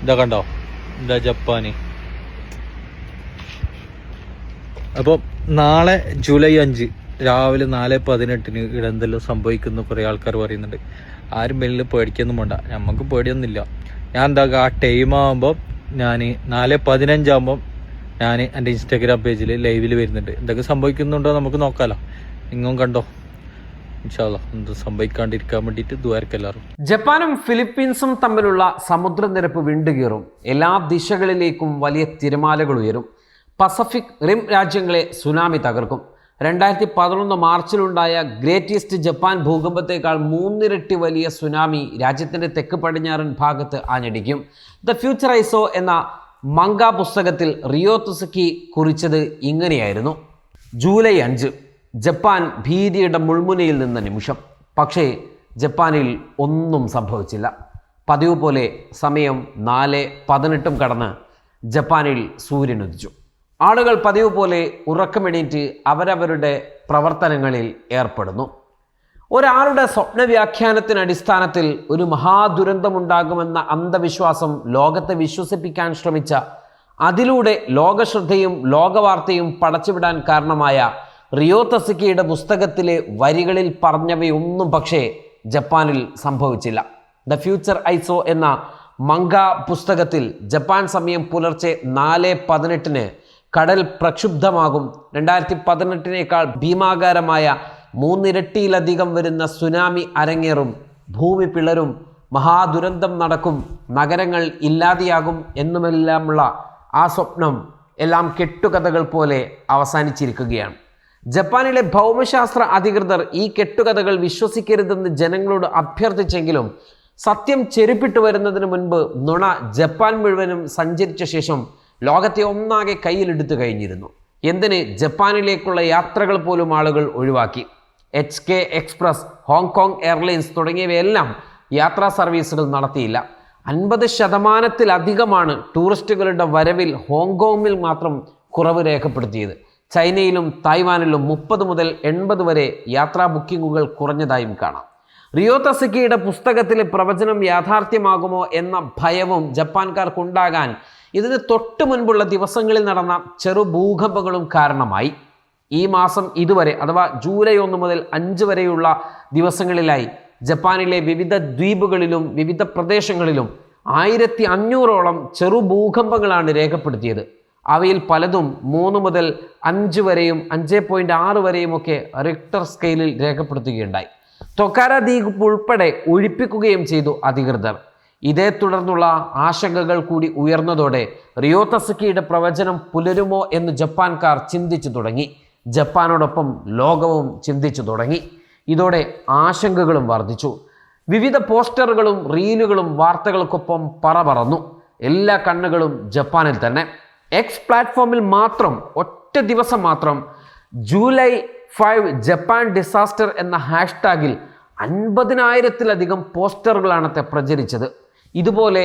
ഇതാ കണ്ടോ, ഇതാ ജപ്പാന്. അപ്പോൾ നാളെ ജൂലൈ 5 രാവിലെ 4:18 ഇവിടെ എന്തെല്ലാം സംഭവിക്കുന്നു കുറേ ആൾക്കാർ പറയുന്നുണ്ട്. ആരും വലിയ പേടിക്കൊന്നും വേണ്ട, നമുക്ക് പേടിയൊന്നുമില്ല. ഞാൻ എന്താക്കുക, ആ ടൈം ആകുമ്പോൾ ഞാൻ 4:15 ആകുമ്പം ഞാൻ എൻ്റെ ഇൻസ്റ്റാഗ്രാം പേജിൽ ലൈവിൽ വരുന്നുണ്ട്. എന്തൊക്കെ സംഭവിക്കുന്നുണ്ടോ നമുക്ക് നോക്കാമല്ലോ. നിങ്ങളും കണ്ടോ, ഇൻഷാ അല്ലാഹ് എന്ത് സംഭവിക്കാണ്ടിരിക്കാൻ വേണ്ടിയിട്ട് ദുആർക്ക് എല്ലാവരും. ജപ്പാനും ഫിലിപ്പീൻസും തമ്മിലുള്ള സമുദ്രനിരപ്പ് വിണ്ടുകീറും. എല്ലാ ദിശകളിലേക്കും വലിയ തിരമാലകൾ ഉയരും. പസഫിക് റിം രാജ്യങ്ങളെ സുനാമി തകർക്കും. 2011 മാർച്ചിലുണ്ടായ ഗ്രേറ്റ് ഈസ്റ്റ് ജപ്പാൻ ഭൂകമ്പത്തേക്കാൾ 3 ഇരട്ടി വലിയ സുനാമി രാജ്യത്തിൻ്റെ തെക്ക് പടിഞ്ഞാറൻ ഭാഗത്ത് ആഞ്ഞടിക്കും. ദ ഫ്യൂച്ചർ ഐ സോ എന്ന മംഗ പുസ്തകത്തിൽ റിയോ തുസുക്കി കുറിച്ചത് ഇങ്ങനെയായിരുന്നു: ജൂലൈ 5 ജപ്പാൻ ഭീതിയുടെ മുൾമുനയിൽ നിന്ന നിമിഷം. പക്ഷേ ജപ്പാനിൽ ഒന്നും സംഭവിച്ചില്ല. പതിവ് പോലെ സമയം 4:18 കടന്ന് ജപ്പാനിൽ സൂര്യൻ ഉദിച്ചു. ആളുകൾ പതിവ് പോലെ ഉറക്കമെണീറ്റ് അവരവരുടെ പ്രവർത്തനങ്ങളിൽ ഏർപ്പെടുന്നു. ഒരാളുടെ സ്വപ്നവ്യാഖ്യാനത്തിന് അടിസ്ഥാനത്തിൽ ഒരു മഹാദുരന്തമുണ്ടാകുമെന്ന അന്ധവിശ്വാസം ലോകത്തെ വിശ്വസിപ്പിക്കാൻ ശ്രമിച്ച, അതിലൂടെ ലോകശ്രദ്ധയും ലോകവാർത്തയും പടച്ചുവിടാൻ കാരണമായ റിയോ തുസുക്കിയുടെ പുസ്തകത്തിലെ വരികളിൽ പറഞ്ഞവയൊന്നും പക്ഷേ ജപ്പാനിൽ സംഭവിച്ചില്ല. ദ ഫ്യൂച്ചർ ഐ സോ എന്ന മംഗ പുസ്തകത്തിൽ ജപ്പാൻ സമയം പുലർച്ചെ 4:18 കടൽ പ്രക്ഷുബ്ധമാകും, 2018 ഭീമാകാരമായ 3 ഇരട്ടിയിലധികം വരുന്ന സുനാമി അരങ്ങേറും, ഭൂമി പിളരും, മഹാദുരന്തം നടക്കും, നഗരങ്ങൾ ഇല്ലാതെയാകും എന്നുമെല്ലാമുള്ള ആ സ്വപ്നം എല്ലാം കെട്ടുകഥകൾ പോലെ അവസാനിച്ചിരിക്കുകയാണ്. ജപ്പാനിലെ ഭൗമശാസ്ത്ര അധികൃതർ ഈ കെട്ടുകഥകൾ വിശ്വസിക്കരുതെന്ന് ജനങ്ങളോട് അഭ്യർത്ഥിച്ചെങ്കിലും സത്യം ചെരുപ്പിട്ട് വരുന്നതിന് മുൻപ് നുണ ജപ്പാൻ മുഴുവനും സഞ്ചരിച്ച ശേഷം ലോകത്തെ ഒന്നാകെ കയ്യിലെടുത്തു കഴിഞ്ഞിരുന്നു. എന്തിന്, ജപ്പാനിലേക്കുള്ള യാത്രകൾ പോലും ആളുകൾ ഒഴിവാക്കി. HK എക്സ്പ്രസ്, ഹോങ്കോങ് എയർലൈൻസ് തുടങ്ങിയവയെല്ലാം യാത്രാ സർവീസുകൾ നടത്തിയില്ല. 50% ടൂറിസ്റ്റുകളുടെ വരവിൽ ഹോങ്കോങ്ങിൽ മാത്രം കുറവ് രേഖപ്പെടുത്തിയത്. ചൈനയിലും തായ്വാനിലും 30 മുതൽ 80 വരെ യാത്രാ ബുക്കിങ്ങുകൾ കുറഞ്ഞതായും കാണാം. റിയോ തുസുക്കിയുടെ പുസ്തകത്തിലെ പ്രവചനം യാഥാർത്ഥ്യമാകുമോ എന്ന ഭയവും ജപ്പാൻകാർക്കുണ്ടാകാൻ ഇതിന് തൊട്ട് മുൻപുള്ള ദിവസങ്ങളിൽ നടന്ന ചെറു ഭൂകമ്പങ്ങളും കാരണമായി. ഈ മാസം ഇതുവരെ, അഥവാ ജൂലൈ 1 മുതൽ 5 വരെയുള്ള ദിവസങ്ങളിലായി ജപ്പാനിലെ വിവിധ ദ്വീപുകളിലും വിവിധ പ്രദേശങ്ങളിലും 1500ഓളം ചെറു ഭൂകമ്പങ്ങളാണ് രേഖപ്പെടുത്തിയത്. അവയിൽ പലതും 3 മുതൽ 5 വരെയും 5.6 വരെയും ഒക്കെ റിക്ടർ സ്കെയിലിൽ രേഖപ്പെടുത്തുകയുണ്ടായി. തൊക്കാര ദ്വീപ് ഉൾപ്പെടെ ഒഴിപ്പിക്കുകയും ചെയ്തു അധികൃതർ. ഇതേ തുടർന്നുള്ള ആശങ്കകൾ കൂടി ഉയർന്നതോടെ റിയോ തുസുക്കിയുടെ പ്രവചനം പുലരുമോ എന്ന് ജപ്പാൻകാർ ചിന്തിച്ചു തുടങ്ങി. ജപ്പാനോടൊപ്പം ലോകവും ചിന്തിച്ചു തുടങ്ങി. ഇതോടെ ആശങ്കകളും വർദ്ധിച്ചു. വിവിധ പോസ്റ്ററുകളും റീലുകളും വാർത്തകൾക്കൊപ്പം പറന്നു. എല്ലാ കണ്ണുകളും ജപ്പാനിൽ തന്നെ. എക്സ് പ്ലാറ്റ്ഫോമിൽ മാത്രം ഒറ്റ ദിവസം മാത്രം ജൂലൈ 5 ജപ്പാൻ ഡിസാസ്റ്റർ എന്ന ഹാഷ്ടാഗിൽ 50,000-ലധികം പോസ്റ്ററുകളാണ് പ്രചരിച്ചത്. ഇതുപോലെ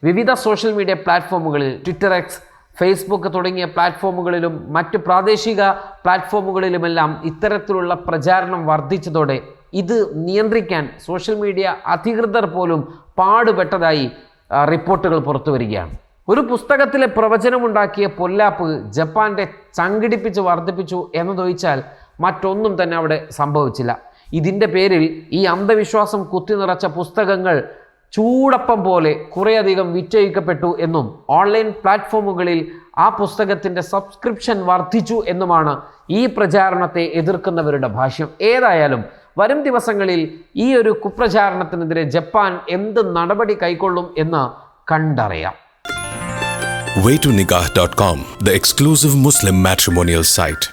വിവിധ സോഷ്യൽ മീഡിയ പ്ലാറ്റ്ഫോമുകളിൽ, ട്വിറ്റർ, എക്സ്, ഫേസ്ബുക്ക് തുടങ്ങിയ പ്ലാറ്റ്ഫോമുകളിലും മറ്റ് പ്രാദേശിക പ്ലാറ്റ്ഫോമുകളിലുമെല്ലാം ഇത്തരത്തിലുള്ള പ്രചാരണം വർദ്ധിച്ചതോടെ ഇത് നിയന്ത്രിക്കാൻ സോഷ്യൽ മീഡിയ അധികൃതർ പോലും പാടുപെട്ടതായി റിപ്പോർട്ടുകൾ പുറത്തു വരികയാണ്. ഒരു പുസ്തകത്തിലെ പ്രവചനമുണ്ടാക്കിയ പൊല്ലാപ്പ് ജപ്പാന്റെ ചങ്കിടിപ്പിച്ച് വർദ്ധിപ്പിച്ചു എന്നതൊഴിച്ചാൽ മറ്റൊന്നും തന്നെ അവിടെ സംഭവിച്ചില്ല. ഇതിൻ്റെ പേരിൽ ഈ അന്ധവിശ്വാസം കുത്തി നിറച്ച പുസ്തകങ്ങൾ ചൂടപ്പം പോലെ കുറേയധികം വിറ്റഴിക്കപ്പെട്ടു എന്നും ഓൺലൈൻ പ്ലാറ്റ്ഫോമുകളിൽ ആ പുസ്തകത്തിൻ്റെ സബ്സ്ക്രിപ്ഷൻ വർദ്ധിച്ചു എന്നുമാണ് ഈ പ്രചാരണത്തെ എതിർക്കുന്നവരുടെ ഭാഷ്യം. ഏതായാലും വരും ദിവസങ്ങളിൽ ഈ ഒരു കുപ്രചാരണത്തിനെതിരെ ജപ്പാൻ എന്ത് നടപടി കൈക്കൊള്ളും എന്ന് കണ്ടറിയാം. waytonikah.com, the exclusive Muslim matrimonial site.